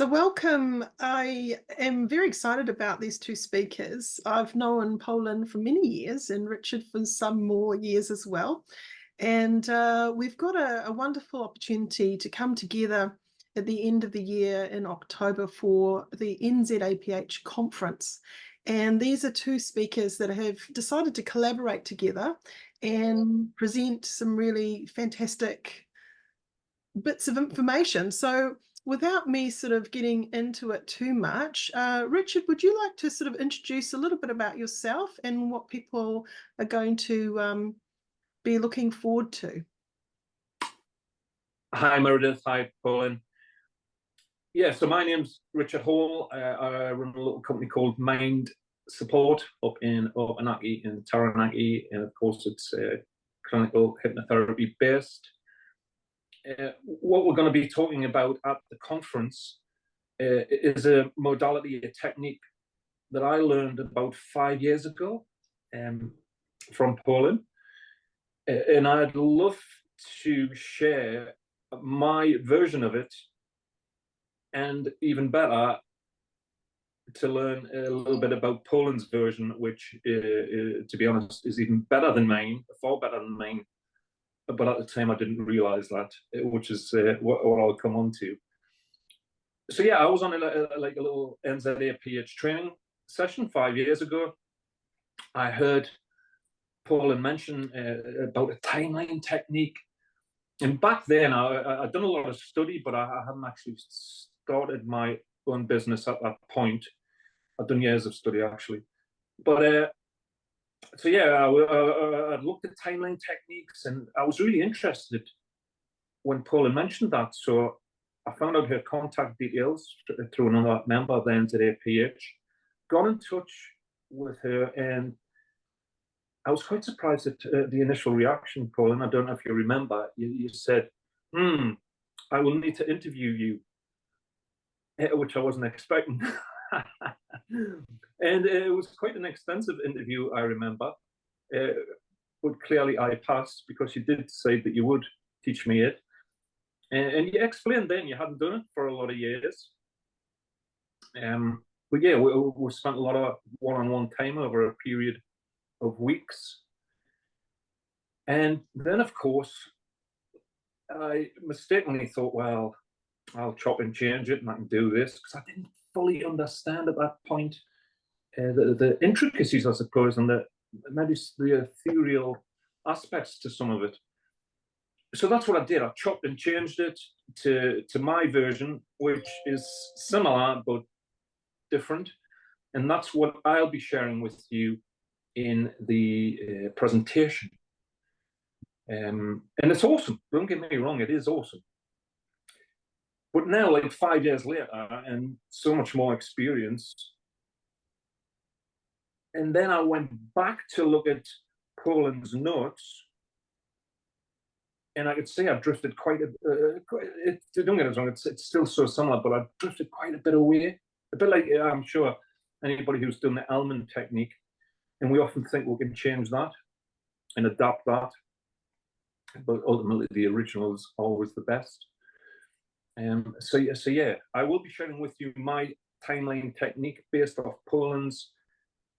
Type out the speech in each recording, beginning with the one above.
So welcome. I am very excited about these two speakers. I've known Pollin for many years and Richard for some more years as well. And we've got a wonderful opportunity to come together at the end of the year in October for the NZAPH conference. And these are two speakers that have decided to collaborate together and present some really fantastic bits of information. So without me sort of getting into it too much, Richard, would you like to sort of introduce a little bit about yourself and what people are going to be looking forward to? Hi, Meredith. Hi, Pollin. Yeah, so my name's Richard Hall. I run a little company called Mind Support up in Opanaki in Taranaki, and of course it's clinical hypnotherapy based. What we're going to be talking about at the conference is a modality, a technique that I learned about 5 years ago from Pollin, and I'd love to share my version of it, and even better, to learn a little bit about Pollin's version, which, to be honest, is even better than mine, far better than mine. But at the time, I didn't realize that, which is what I'll come on to. So yeah, I was on a little NZAPH training session 5 years ago. I heard Pollin mention about a timeline technique. And back then, I'd done a lot of study, but I hadn't actually started my own business at that point. I'd done years of study, actually. But so yeah, I looked at timeline techniques, and I was really interested when Pollin mentioned that. So I found out her contact details through another member of the NZAPH, got in touch with her, and I was quite surprised at the initial reaction, Pollin. I don't know if you remember. You said, I will need to interview you, which I wasn't expecting. And it was quite an extensive interview, I remember. But clearly I passed because you did say that you would teach me it. And you explained then you hadn't done it for a lot of years. But yeah, we spent a lot of one-on-one time over a period of weeks. And then, of course, I mistakenly thought, well, I'll chop and change it and I can do this, because I didn't fully understand at that point the intricacies, I suppose, and maybe the ethereal aspects to some of it. So that's what I did. I chopped and changed it to my version, which is similar but different. And that's what I'll be sharing with you in the presentation. And it's awesome. Don't get me wrong, it is awesome. But now, like 5 years later, and so much more experience, and then I went back to look at Pollin's notes, and I could say I've drifted quite a don't get us wrong, it's still so similar, but I've drifted quite a bit away. A bit like, I'm sure, anybody who's done the Elman technique, and we often think we can change that and adapt that, but ultimately the original is always the best. So yeah, I will be sharing with you my timeline technique based off Pollin's.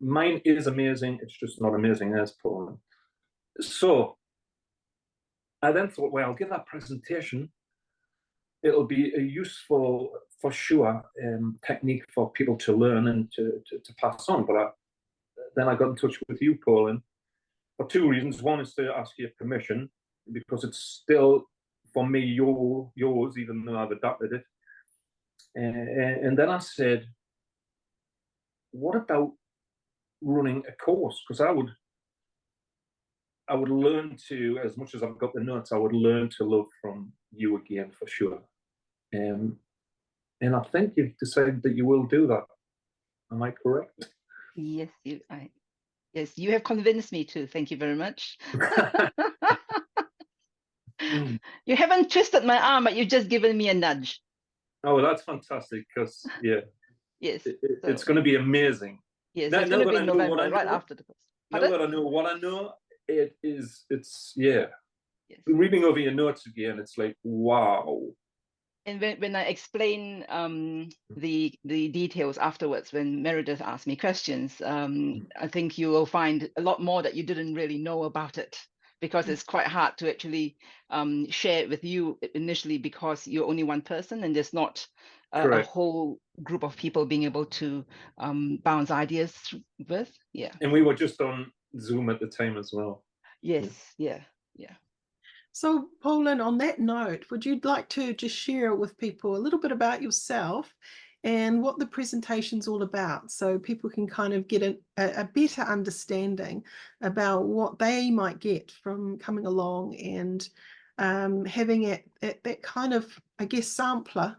Mine is amazing, it's just not amazing as Pollin. So I then thought, well, I'll give that presentation. It'll be a useful, for sure, technique for people to learn and to pass on. But then I got in touch with you, Pollin, for two reasons. One is to ask your permission, because it's still, for me, yours, even though I've adapted it. And then I said, what about running a course? Because I would learn to, as much as I've got the notes, I would learn to love from you again, for sure. And I think you've decided that you will do that. Am I correct? Yes, yes, you have convinced me to. Thank you very much. You haven't twisted my arm, but you've just given me a nudge. Oh, that's fantastic, because, yeah. Yes. It's going to be amazing. Yes, it's going to be in November, right after the course. Now that I know what I know, it's yeah. Yes. Reading over your notes again, it's like, wow. And when I explain the details afterwards, when Meredith asked me questions, I think you will find a lot more that you didn't really know about it, because it's quite hard to actually share it with you initially, because you're only one person and there's not a Correct. whole group of people being able to bounce ideas with. Yeah. And we were just on Zoom at the time as well. Yes. Yeah. So, Pollin, on that note, would you like to just share with people a little bit about yourself and what the presentation's all about, so people can kind of get a better understanding about what they might get from coming along and having that kind of, I guess, sampler,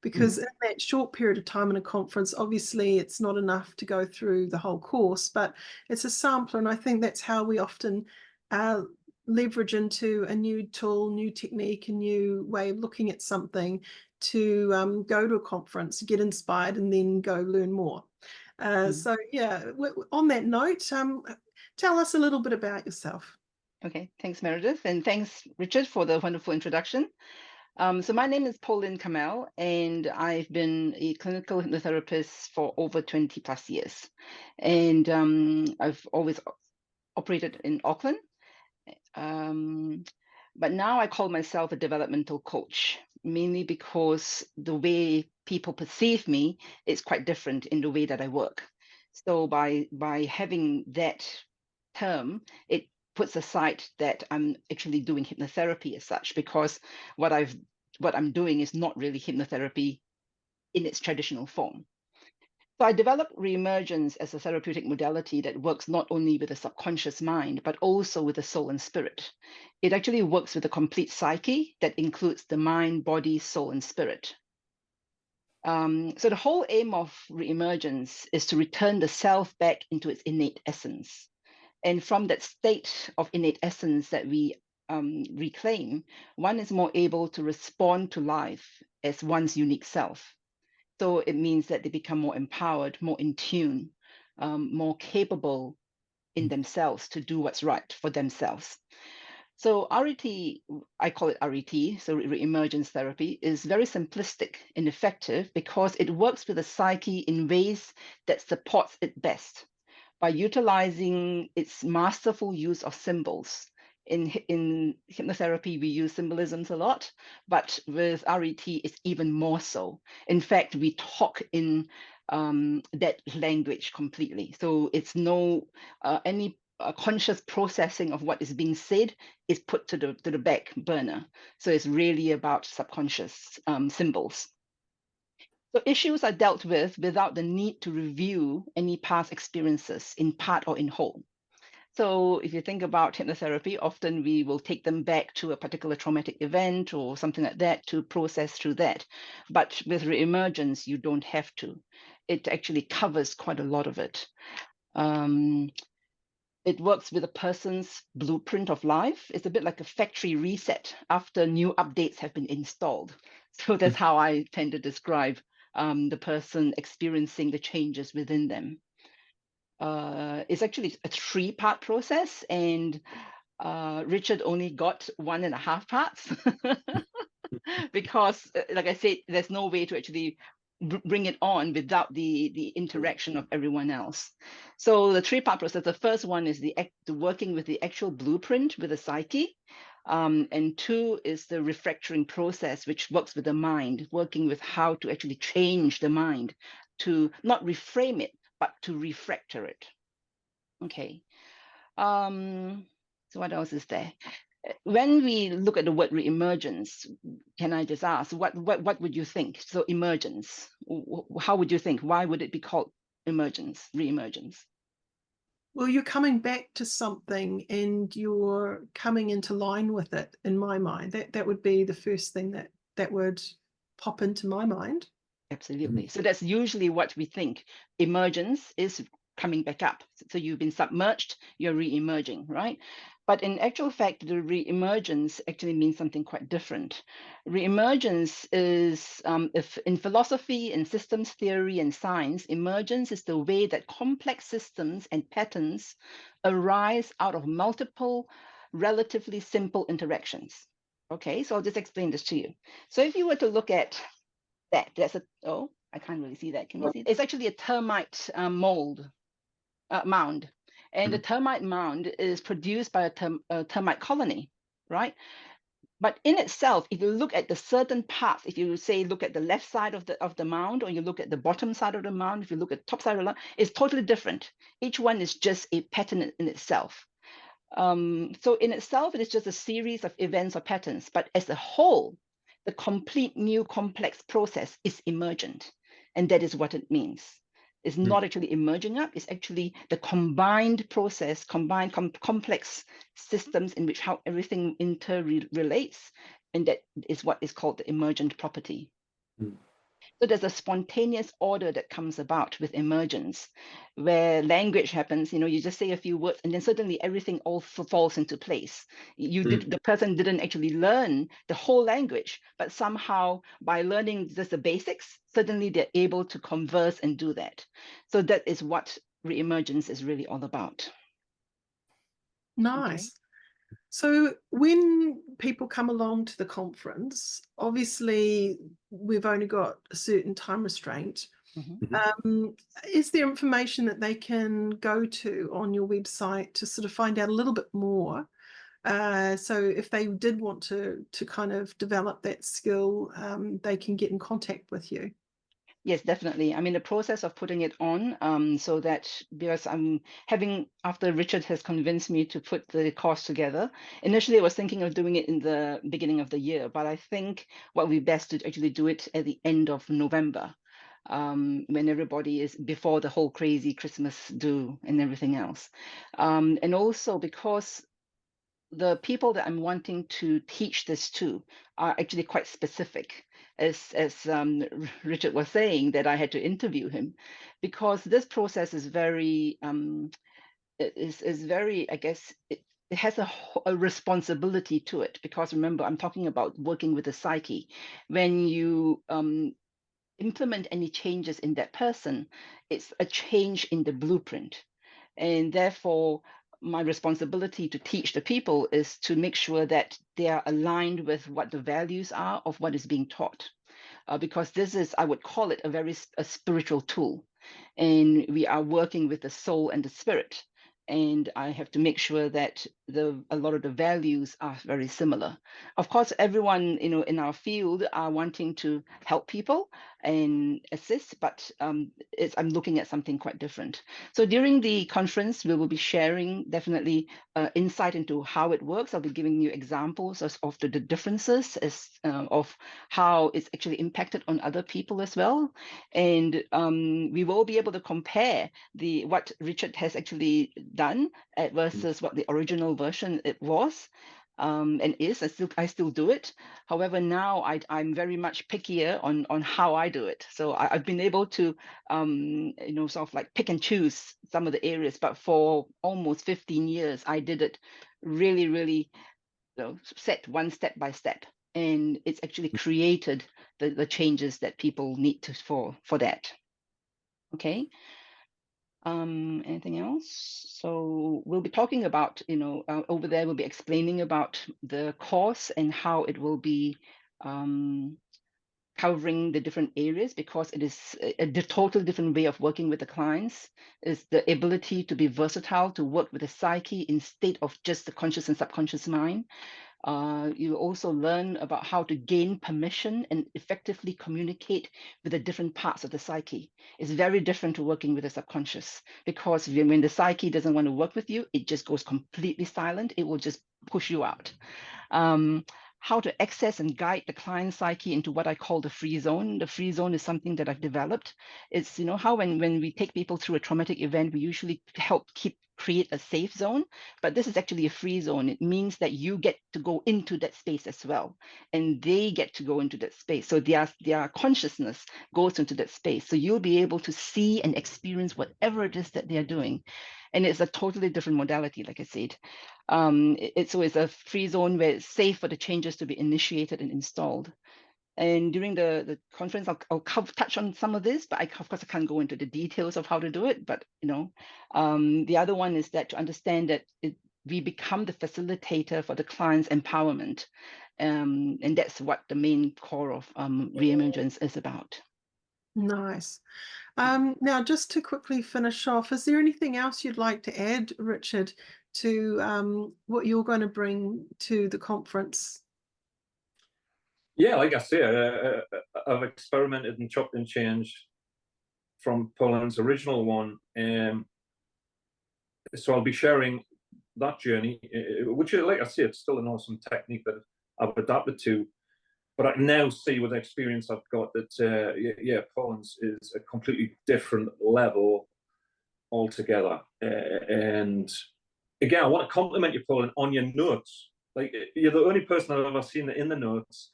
because in that short period of time in a conference, obviously it's not enough to go through the whole course, but it's a sampler, and I think that's how we often leverage into a new tool, new technique, a new way of looking at something to go to a conference, get inspired, and then go learn more. So yeah, on that note, tell us a little bit about yourself. Okay, thanks, Meredith, and thanks, Richard, for the wonderful introduction. So my name is Pollin Kamell, and I've been a clinical hypnotherapist for over 20 plus years. And I've always operated in Auckland. But now I call myself a developmental coach, mainly because the way people perceive me is quite different in the way that I work. So by having that term, it puts aside that I'm actually doing hypnotherapy as such, because what I'm doing is not really hypnotherapy in its traditional form. So I developed ReEmergence as a therapeutic modality that works not only with the subconscious mind, but also with the soul and spirit. It actually works with the complete psyche that includes the mind, body, soul, and spirit. So the whole aim of ReEmergence is to return the self back into its innate essence. And from that state of innate essence that we reclaim, one is more able to respond to life as one's unique self. So it means that they become more empowered, more in tune, more capable in themselves to do what's right for themselves. So RET, I call it RET, so ReEmergence therapy, is very simplistic and effective because it works with the psyche in ways that supports it best by utilizing its masterful use of symbols. In hypnotherapy, we use symbolisms a lot, but with RET, it's even more so. In fact, we talk in that language completely. So it's no any conscious processing of what is being said is put to the back burner. So it's really about subconscious symbols. So issues are dealt with without the need to review any past experiences in part or in whole. So if you think about hypnotherapy, often we will take them back to a particular traumatic event or something like that to process through that. But with ReEmergence, you don't have to. It actually covers quite a lot of it. It works with a person's blueprint of life. It's a bit like a factory reset after new updates have been installed. So that's how I tend to describe the person experiencing the changes within them. It's actually a 3-part process, and Richard only got 1.5 parts because, like I said, there's no way to actually bring it on without the interaction of everyone else. So the 3-part process, the first one is the working with the actual blueprint with the psyche. And 2 is the refactoring process, which works with the mind, working with how to actually change the mind to not reframe it, but to refactor it. Okay. So what else is there? When we look at the word ReEmergence, can I just ask, what would you think? So emergence, how would you think? Why would it be called ReEmergence? Well, you're coming back to something and you're coming into line with it, in my mind. That would be the first thing that would pop into my mind. Absolutely. So that's usually what we think. Emergence is coming back up. So you've been submerged, you're re-emerging, right? But in actual fact, the re-emergence actually means something quite different. Re-emergence is, if in philosophy and systems theory and science, emergence is the way that complex systems and patterns arise out of multiple, relatively simple interactions. Okay, so I'll just explain this to you. So if you were to look at that, that's a, oh, I can't really see that. Can you see? It's actually a termite mound. And the termite mound is produced by a termite colony, right? But in itself, if you look at the certain parts, if you say look at the left side of the mound, or you look at the bottom side of the mound, if you look at the top side of the mound, it's totally different. Each one is just a pattern in itself. So in itself, it is just a series of events or patterns, but as a whole, the complete new complex process is emergent. And that is what it means. It's not actually emerging up, it's actually the combined process, combined complex systems in which how everything interrelates. And that is what is called the emergent property. So there's a spontaneous order that comes about with emergence, where language happens. You just say a few words, and then suddenly everything all falls into place. The person didn't actually learn the whole language, but somehow by learning just the basics, suddenly they're able to converse and do that. So that is what ReEmergence is really all about. Nice. Okay. So when people come along to the conference, obviously we've only got a certain time restraint. Is there information that they can go to on your website to sort of find out a little bit more? So if they did want to kind of develop that skill, they can get in contact with you. Yes, definitely. I'm in the process of putting it on, so that because I'm having, after Richard has convinced me to put the course together, initially I was thinking of doing it in the beginning of the year, but I think what would be best to actually do it at the end of November, when everybody is before the whole crazy Christmas do and everything else. And also because the people that I'm wanting to teach this to are actually quite specific, as Richard was saying, that I had to interview him, because this process is very, is very, I guess, it has a responsibility to it, because remember, I'm talking about working with the psyche. When you implement any changes in that person, it's a change in the blueprint. And therefore, my responsibility to teach the people is to make sure that they are aligned with what the values are of what is being taught. Because this is, I would call it a spiritual tool. And we are working with the soul and the spirit. And I have to make sure that a lot of the values are very similar. Of course, everyone in our field are wanting to help people and assist, but I'm looking at something quite different. So during the conference, we will be sharing definitely insight into how it works. I'll be giving you examples of the differences of how it's actually impacted on other people as well. And we will be able to compare what Richard has actually done versus what the original version it was. And is I still do it. However, now I'm very much pickier on how I do it. So I've been able to sort of like pick and choose some of the areas. But for almost 15 years, I did it really set one step by step, and it's actually created the changes that people need for that. Okay. Anything else? So we'll be talking about, over there, we'll be explaining about the course and how it will be covering the different areas, because it is a totally different way of working with the clients. Is the ability to be versatile, to work with the psyche instead of just the conscious and subconscious mind. You also learn about how to gain permission and effectively communicate with the different parts of the psyche. It's very different to working with the subconscious, because when the psyche doesn't want to work with you, it just goes completely silent. It will just push you out. How to access and guide the client psyche into what I call the free zone. The free zone is something that I've developed. It's, how when we take people through a traumatic event, we usually help create a safe zone, but this is actually a free zone. It means that you get to go into that space as well, and they get to go into that space. So their consciousness goes into that space. So you'll be able to see and experience whatever it is that they're doing. And it's a totally different modality, like I said. It's always a free zone where it's safe for the changes to be initiated and installed. And during the conference, I'll touch on some of this, but of course I can't go into the details of how to do it. But the other one is that to understand that we become the facilitator for the client's empowerment. And that's what the main core of ReEmergence is about. Nice. Now, just to quickly finish off, is there anything else you'd like to add, Richard, to what you're going to bring to the conference? Yeah, like I say, I've experimented and chopped and changed from Pollin's original one. So I'll be sharing that journey, which, like I say, it's still an awesome technique that I've adapted to. But I can now see with the experience I've got that, yeah, Pollin's is a completely different level altogether. And again, I want to compliment you, Pollin, on your notes. Like, you're the only person I've ever seen in the notes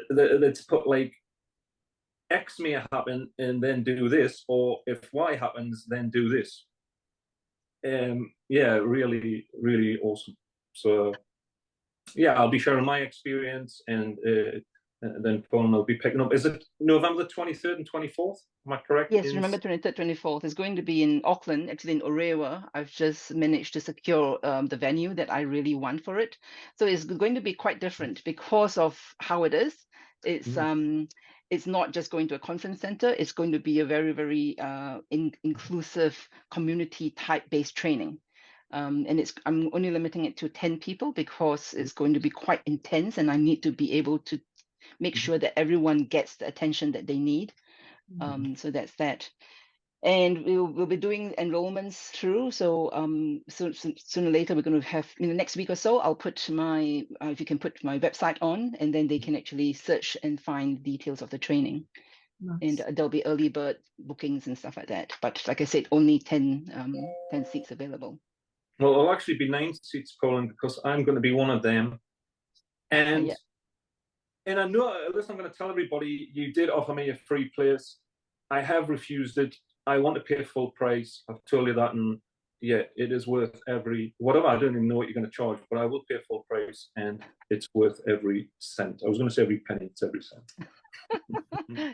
that's put like X may happen and then do this, or if Y happens, then do this. Yeah, really, really awesome. So yeah, I'll be sharing my experience, and then Pollin will be picking up. Is it November the 23rd and 24th? Am I correct? Yes, remember 23rd, 24th. It's going to be in Auckland, actually in Orewa. I've just managed to secure the venue that I really want for it. So it's going to be quite different because of how it is. It's not just going to a conference center. It's going to be a very, very inclusive community type based training. And I'm only limiting it to 10 people because it's going to be quite intense, and I need to be able to make sure that everyone gets the attention that they need. So that's that. And we'll be doing enrollments through. So sooner or later, we're going to have, in the next week or so, I'll put my, if you can put my website on, and then they can actually search and find details of the training. Nice. And there'll be early bird bookings and stuff like that. But like I said, only 10 seats available. Well, it'll actually be 9 seats, Pollin, because I'm going to be one of them. And Yeah. And I know, listen, I'm going to tell everybody, you did offer me a free place. I have refused it. I want to pay full price. I've told you that, and yeah, it is worth every, whatever, I don't even know what you're going to charge, but I will pay full price, and it's worth every cent. I was going to say every penny, it's every cent.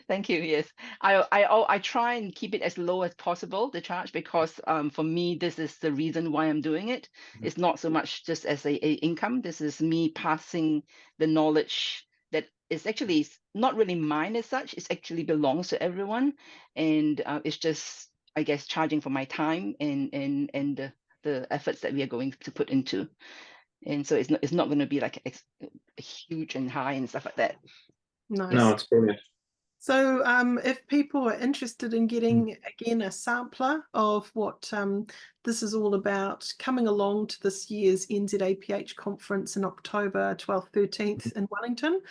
Thank you. Yes, I try and keep it as low as possible, the charge, because for me, this is the reason why I'm doing it. It's not so much just as a income. This is me passing the knowledge that is actually not really mine as such. It actually belongs to everyone, and it's just, I guess, charging for my time and the efforts that we are going to put into. And so it's not going to be like a huge and high and stuff like that. Nice. No, it's brilliant. So if people are interested in getting, again, a sampler of what this is all about, coming along to this year's NZAPH conference in October 12th, 13th in Wellington,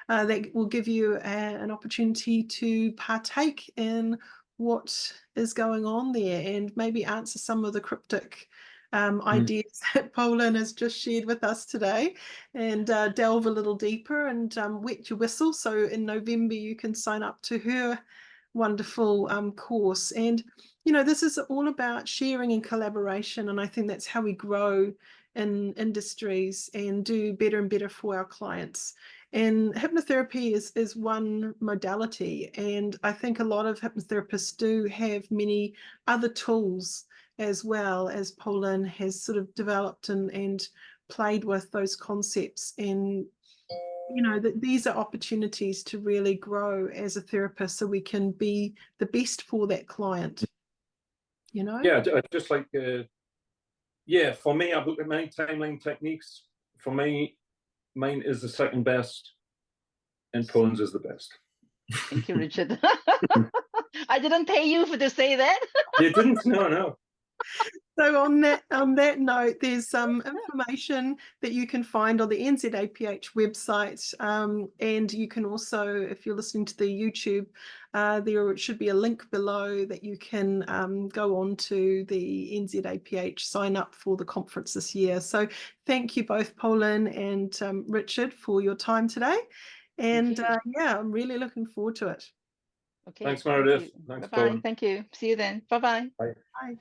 that will give you an opportunity to partake in what is going on there and maybe answer some of the cryptic ideas that Pollin has just shared with us today, and delve a little deeper and wet your whistle. So in November, you can sign up to her wonderful course. And, you know, this is all about sharing and collaboration. And I think that's how we grow in industries and do better and better for our clients. And hypnotherapy is one modality. And I think a lot of hypnotherapists do have many other tools as well, as Pollin has sort of developed and played with those concepts. And, you know, that these are opportunities to really grow as a therapist so we can be the best for that client, you know? Yeah, just like, yeah, for me, I've looked at many timeline techniques. For me, mine is the second best, and Pollin's is the best. Thank you, Richard. I didn't pay you to say that. You didn't? No. So on that note, there's some information that you can find on the NZAPH website, and you can also, if you're listening to the YouTube, there should be a link below that you can go on to the NZAPH, sign up for the conference this year. So thank you both, Pollin and Richard, for your time today. And yeah, I'm really looking forward to it. Okay. Thanks, Meredith. Thanks, Bye-bye. Pollin. Thank you. See you then. Bye-bye. Bye. Bye.